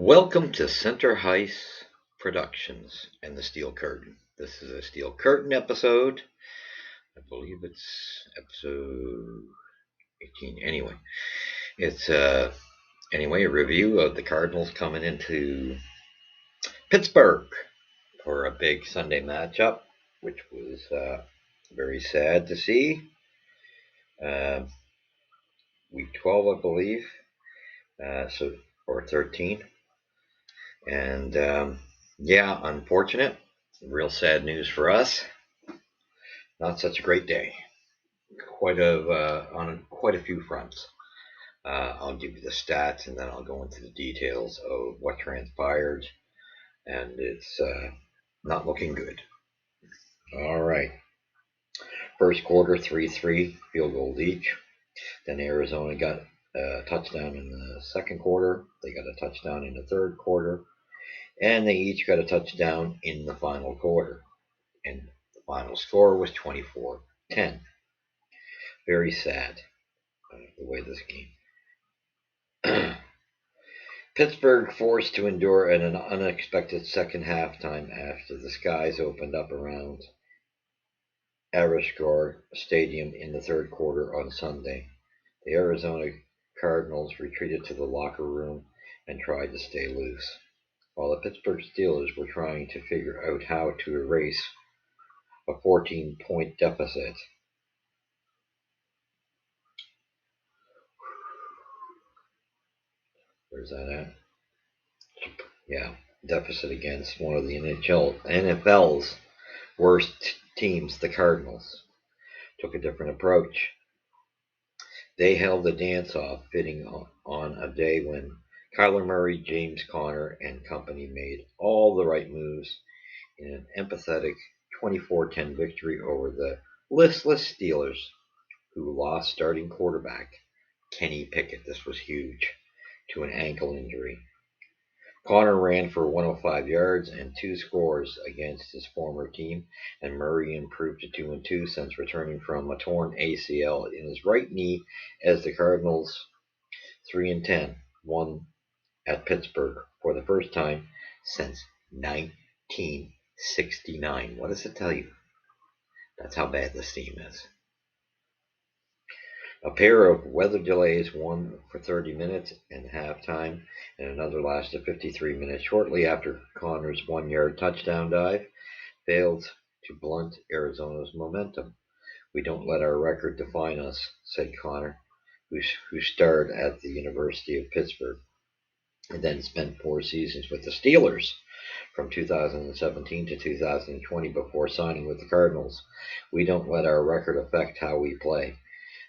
Welcome to Center Hice Productions and the Steel Curtain. This is a Steel Curtain episode. I believe it's episode 18. It's a review of the Cardinals coming into Pittsburgh for a big Sunday matchup, which was very sad to see. Uh, week 12, I believe, or 13. And unfortunate. Real sad news for us. Not such a great day. On quite a few fronts. I'll give you the stats and then I'll go into the details of what transpired, and it's not looking good. All right. First quarter, 3-3 field goals each. Then Arizona got a touchdown in the second quarter. They got a touchdown in the third quarter. And they each got a touchdown in the final quarter. And the final score was 24-10. Very sad the way this game. Pittsburgh forced to endure an unexpected second halftime after the skies opened up around Arizona Stadium in the third quarter on Sunday. The Arizona Cardinals retreated to the locker room and tried to stay loose, while the Pittsburgh Steelers were trying to figure out how to erase a 14-point deficit. Where's that at? Yeah, deficit against one of the NFL's worst teams, the Cardinals. Took a different approach. They held the dance-off fitting on a day when Kyler Murray, James Conner, and company made all the right moves in an empathetic 24-10 victory over the listless Steelers, who lost starting quarterback Kenny Pickett. This was huge, to an ankle injury. Conner ran for 105 yards and 2 scores against his former team, and Murray improved to 2-2 since returning from a torn ACL in his right knee as the Cardinals 3-10 won at Pittsburgh for the first time since 1969. What does it tell you? That's how bad this team is. A pair of weather delays, one for 30 minutes and halftime, and another lasted 53 minutes shortly after Conner's 1-yard touchdown dive, failed to blunt Arizona's momentum. "We don't let our record define us," said Conner, who starred at the University of Pittsburgh and then spent 4 seasons with the Steelers from 2017 to 2020 before signing with the Cardinals. "We don't let our record affect how we play,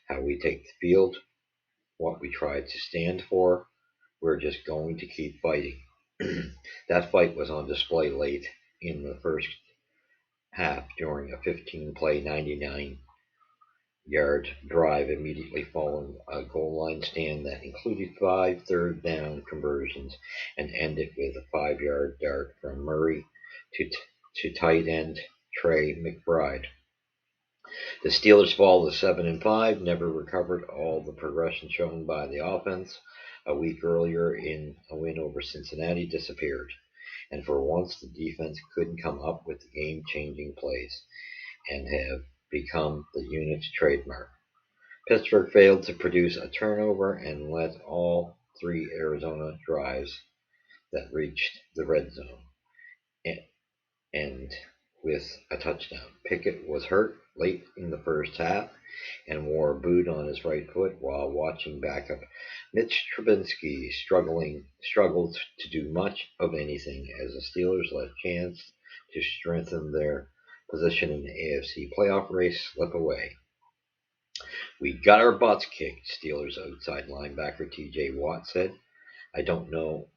how we take the field, what we try to stand for. We're just going to keep fighting." That fight was on display late in the first half during a 15-play, 99-yard drive immediately following a goal line stand that included 5 third-down conversions and ended with a 5-yard dart from Murray to tight end Trey McBride. The Steelers fall to 7-5, never recovered all the progression shown by the offense a week earlier in a win over Cincinnati disappeared, and for once the defense couldn't come up with the game-changing plays and have become the unit's trademark. Pittsburgh failed to produce a turnover and led all 3 Arizona drives that reached the red zone, and with a touchdown. Pickett was hurt late in the first half and wore a boot on his right foot while watching backup Mitch Trubisky struggled to do much of anything as the Steelers let a chance to strengthen their position in the AFC playoff race slip away. "We got our butts kicked," Steelers outside linebacker TJ Watt said. "I don't know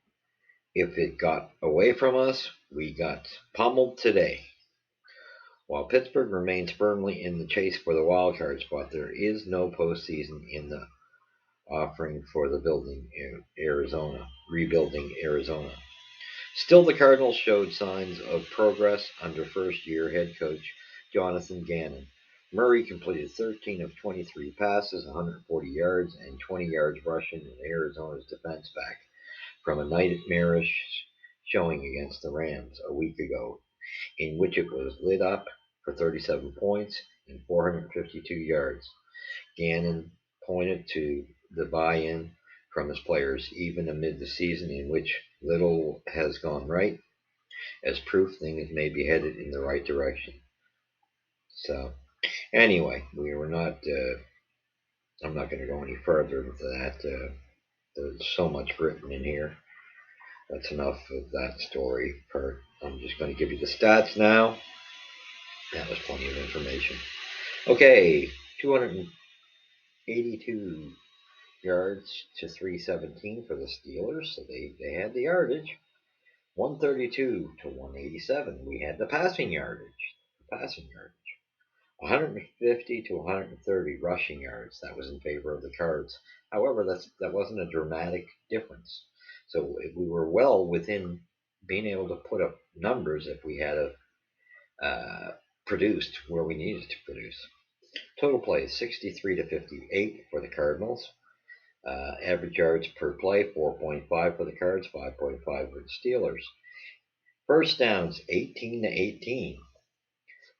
if it got away from us. We got pummeled today." While Pittsburgh remains firmly in the chase for the wild-card spot, there is no postseason in the offering for the rebuilding Arizona. Still, the Cardinals showed signs of progress under first-year head coach Jonathan Gannon. Murray completed 13 of 23 passes, 140 yards, and 20 yards rushing in Arizona's defense back from a nightmarish showing against the Rams a week ago, in which it was lit up for 37 points and 452 yards. Gannon pointed to the buy-in from his players, even amid the season in which little has gone right, as proof things may be headed in the right direction. So, anyway, we were not. I'm not going to go any further into that. There's so much written in here. That's enough of that story part. I'm just going to give you the stats now. That was plenty of information. Okay, 282 yards to 317 for the Steelers, so they had the yardage. 132 to 187. We had the passing yardage. 150 to 130 rushing yards. That was in favor of the Cards. However, that wasn't a dramatic difference. So we were well within being able to put up numbers if we had produced where we needed to produce. Total plays 63 to 58 for the Cardinals. Average yards per play 4.5 for the Cards, 5.5 for the Steelers. First downs 18 to 18.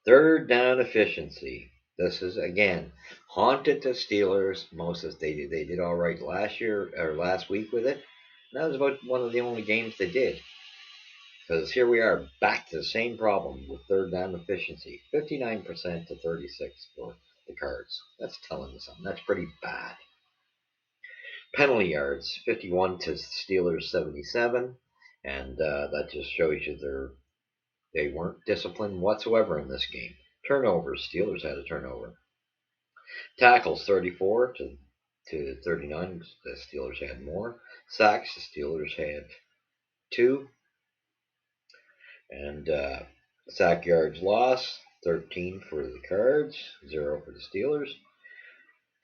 Third down efficiency. This is again haunted the Steelers. Moses they did all right last year or last week with it. And that was about one of the only games they did. Because here we are back to the same problem with third down efficiency. 59% to 36 for the Cards. That's telling you something. That's pretty bad. Penalty yards 51 to Steelers 77, and that just shows you they weren't disciplined whatsoever in this game. Turnovers, Steelers had a turnover. Tackles 34 to 39, the Steelers had more. Sacks, the Steelers had 2. And sack yards lost 13 for the Cards, 0 for the Steelers.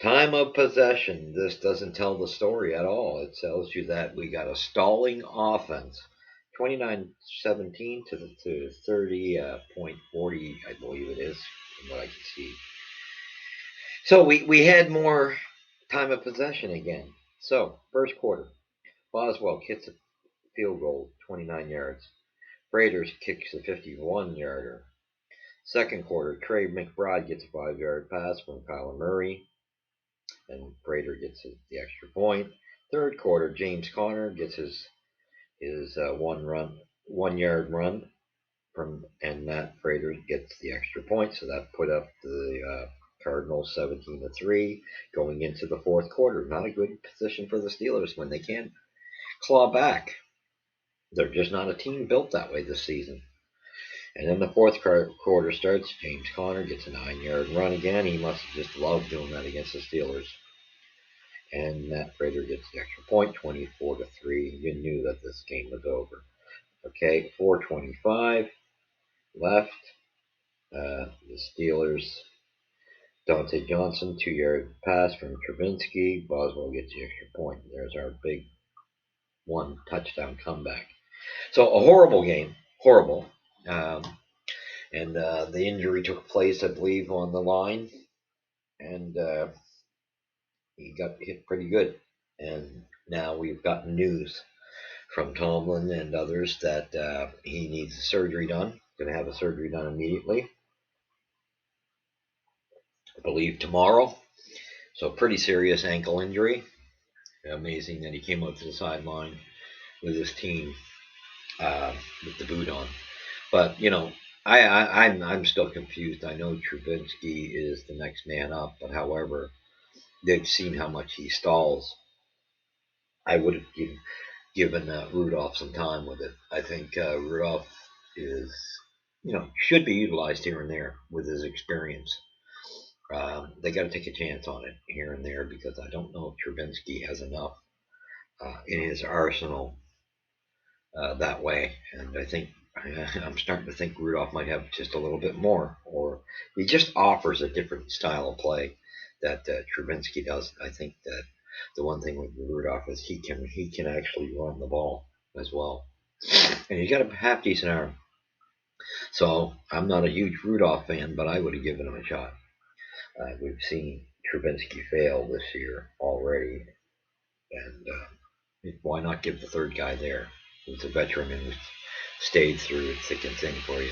Time of possession. This doesn't tell the story at all. It tells you that we got a stalling offense. 29-17 to 30.40, I believe it is, from what I can see. So we had more time of possession again. So, first quarter. Boswell kicks a field goal, 29 yards. Raiders kicks a 51-yarder. Second quarter, Trey McBride gets a 5-yard pass from Kyler Murray, and Prater gets the extra point. Third quarter, James Conner gets his 1-yard run from, and Matt Prater gets the extra point. So that put up the Cardinals 17-3 going into the fourth quarter. Not a good position for the Steelers when they can't claw back. They're just not a team built that way this season. And then the fourth quarter starts. James Conner gets a 9-yard run again. He must have just loved doing that against the Steelers. And Matt Prater gets the extra point, 24-3. You knew that this game was over. Okay, 4:25 left. The Steelers, Dante Johnson, 2-yard pass from Trubinsky. Boswell gets the extra point. There's our big 1-touchdown comeback. So a horrible game. Horrible. And the injury took place, I believe, on the line. And he got hit pretty good. And now we've gotten news from Tomlin and others that he needs surgery done. Going to have a surgery done immediately. I believe tomorrow. So pretty serious ankle injury. Amazing that he came up to the sideline with his team with the boot on. But you know, I'm still confused. I know Trubinsky is the next man up, but however, they've seen how much he stalls. I would have given Rudolph some time with it. I think Rudolph is, should be utilized here and there with his experience. They got to take a chance on it here and there because I don't know if Trubinsky has enough in his arsenal that way. And I think I'm starting to think Rudolph might have just a little bit more, or he just offers a different style of play that Trubinsky does. I think that the one thing with Rudolph is he can actually run the ball as well, and he's got a half decent arm. So I'm not a huge Rudolph fan, but I would have given him a shot. We've seen Trubinsky fail this year already, and Why not give the third guy there, who's a veteran and who's stayed through thick and thin for you?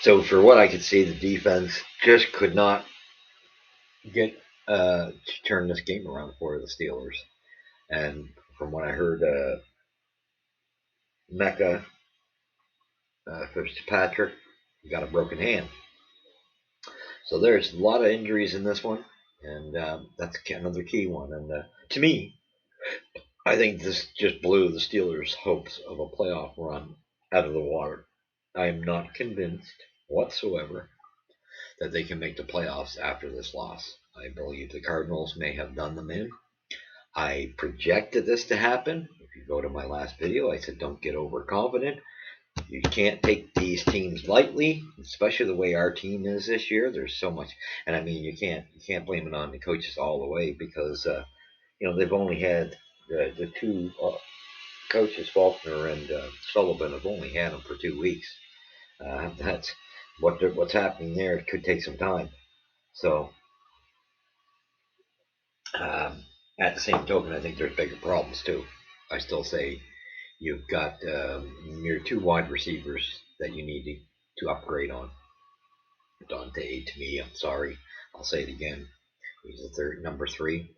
So for what I could see, the defense just could not get to turn this game around for the Steelers. And from what I heard, Mecca Fitzpatrick got a broken hand. So there's a lot of injuries in this one, and that's another key one. And to me, I think this just blew the Steelers' hopes of a playoff run out of the water. I am not convinced whatsoever that they can make the playoffs after this loss. I believe the Cardinals may have done them in. I projected this to happen. If you go to my last video, I said don't get overconfident. You can't take these teams lightly, especially the way our team is this year. There's so much, and I mean you can't blame it on the coaches all the way because they've only had the two coaches, Faulkner and Sullivan, have only had them for 2 weeks. That's what's happening there. It could take some time. So at the same token, I think there's bigger problems too. I still say you've got your two wide receivers that you need to upgrade on. Dante, to me, I'm sorry, I'll say it again. He's the number three,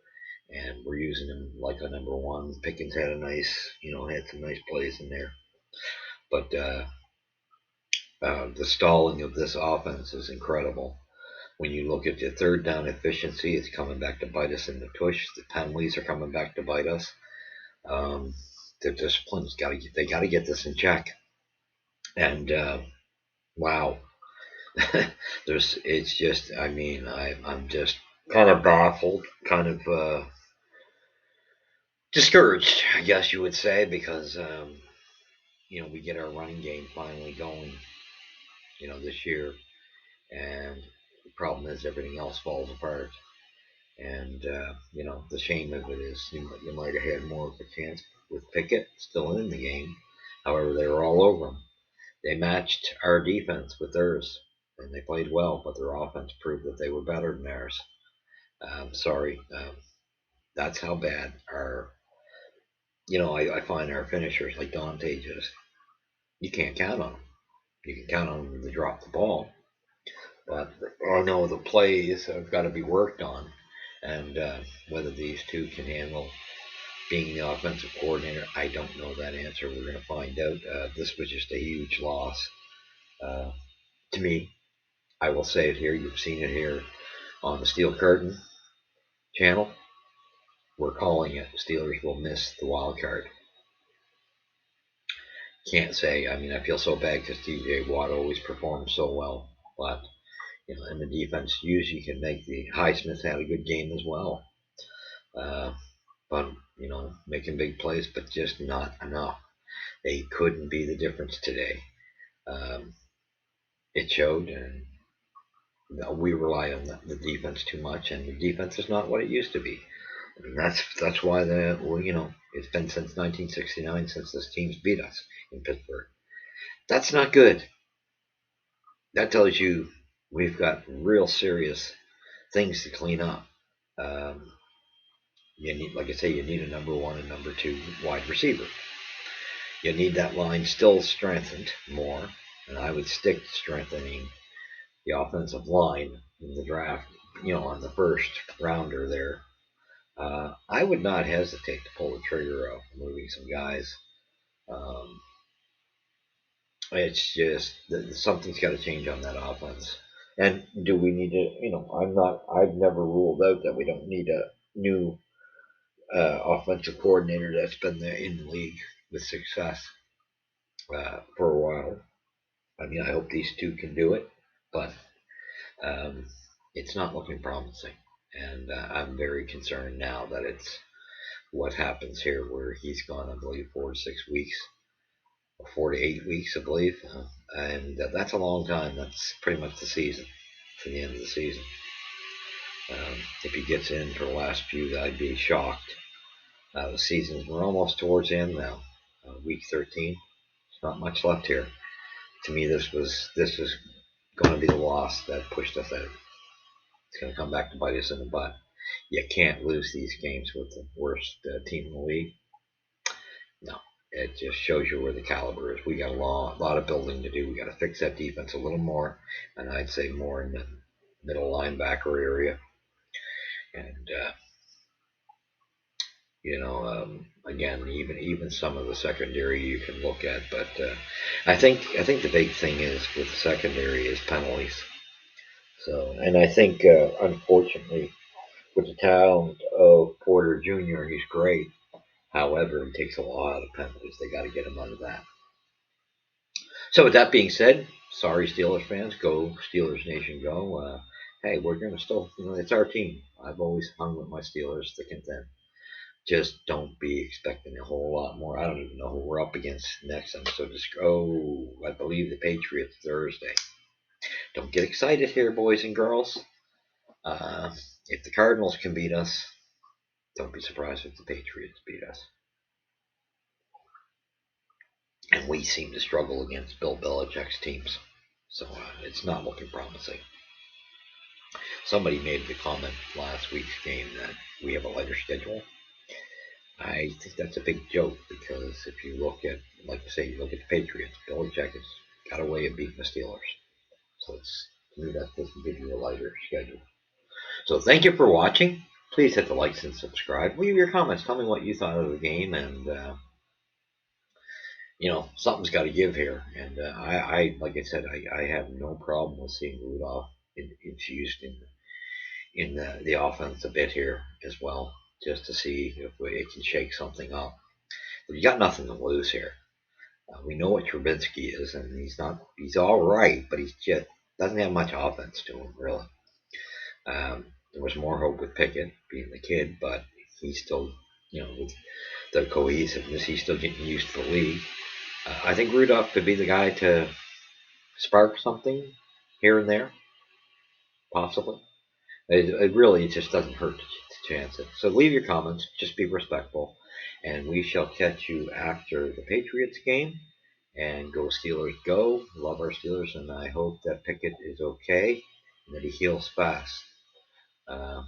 and we're using him like a number one. Pickens had had some nice plays in there, but the stalling of this offense is incredible. When you look at the third down efficiency, it's coming back to bite us in the tush. The penalties are coming back to bite us. Um, the discipline's they got to get this in check. And wow, it's just, I mean, I'm just kind of baffled, kind of discouraged, I guess you would say, because we get our running game finally going, this year, and the problem is everything else falls apart. And the shame of it is you might have had more of a chance with Pickett still in the game. However, they were all over him. They matched our defense with theirs, and they played well, but their offense proved that they were better than ours. Sorry, that's how bad our. I find our finishers like Dante just you can't count on them. You can count on them to drop the ball, but I know the plays have got to be worked on, and whether these two can handle being the offensive coordinator, I don't know that answer. We're going to find out. This was just a huge loss uh, to me. I will say it here. You've seen it here on the Steel Curtain channel. We're calling it. Steelers will miss the wild card. Can't say. I mean, I feel so bad because TJ Watt always performs so well, but and the defense usually can make the Highsmith had a good game as well. Uh, but making big plays, but just not enough. They couldn't be the difference today. Um, it showed, and we rely on the defense too much, and the defense is not what it used to be. I mean, that's why it's been since 1969 since this team's beat us in Pittsburgh. That's not good. That tells you we've got real serious things to clean up. Um, you need, like I say, you need a number one and number two wide receiver. You need that line still strengthened more, and I would stick to strengthening the offensive line in the draft. On the first rounder there, I would not hesitate to pull the trigger of moving some guys. Um, it's just something's got to change on that offense. And do we need to? I've never ruled out that we don't need a new offensive coordinator that's been there in the league with success for a while. I mean, I hope these two can do it, but um, it's not looking promising. And I'm very concerned now that it's what happens here, where he's gone, I believe, 4 to 6 weeks, or 4 to 8 weeks, I believe, and that's a long time. That's pretty much the season, to the end of the season. If he gets in for the last few, I'd be shocked. The season, we're almost towards the end now, week 13. There's not much left here. To me, this is going to be the loss that pushed us out. It's going to come back to bite us in the butt. You can't lose these games with the worst team in the league. No, it just shows you where the caliber is. We got a lot of building to do. We got to fix that defense a little more, and I'd say more in the middle linebacker area. And again, even some of the secondary you can look at, but I think the big thing is with the secondary is penalties. So, and I think unfortunately with the talent of Porter Jr., he's great. However, he takes a lot of penalties. They got to get him out of that. So, with that being said, sorry Steelers fans, go Steelers Nation, go. Hey, we're gonna still, it's our team. I've always hung with my Steelers thick and thin. Just don't be expecting a whole lot more. I don't even know who we're up against next. I'm so just I believe the Patriots Thursday. Don't get excited here, boys and girls. Uh, if the Cardinals can beat us, don't be surprised if the Patriots beat us. And we seem to struggle against Bill Belichick's teams, so it's not looking promising. Somebody made the comment last week's game that we have a lighter schedule. I think that's a big joke because if you look at, like I say, you look at the Patriots, Belichick has got a way of beating the Steelers. So to me, that doesn't give you a lighter schedule. So thank you for watching. Please hit the likes and subscribe. Leave your comments. Tell me what you thought of the game, and something's got to give here. And I like I said, I have no problem with seeing Rudolph infused in the offense a bit here as well, just to see if it can shake something up. But you got nothing to lose here. We know what Trubisky is, and he's all right, but he's just doesn't have much offense to him, really. There was more hope with Pickett being the kid, but he's still, with the cohesiveness, he's still getting used to the league. I think Rudolph could be the guy to spark something here and there, possibly. It really just doesn't hurt to chance it. So leave your comments. Just be respectful. And we shall catch you after the Patriots game. And go Steelers, go. Love our Steelers. And I hope that Pickett is okay and that he heals fast. Uh,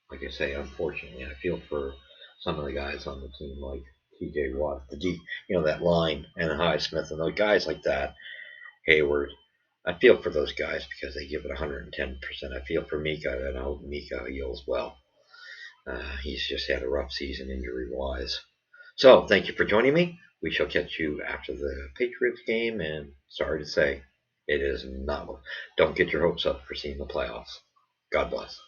like I say, unfortunately, I feel for some of the guys on the team like TJ Watt, that line, and Highsmith, and those guys like that. Hayward. I feel for those guys because they give it 110%. I feel for Mika, and I hope Mika heals well. He's just had a rough season injury-wise. So, thank you for joining me. We shall catch you after the Patriots game, and sorry to say, it is not. Don't get your hopes up for seeing the playoffs. God bless.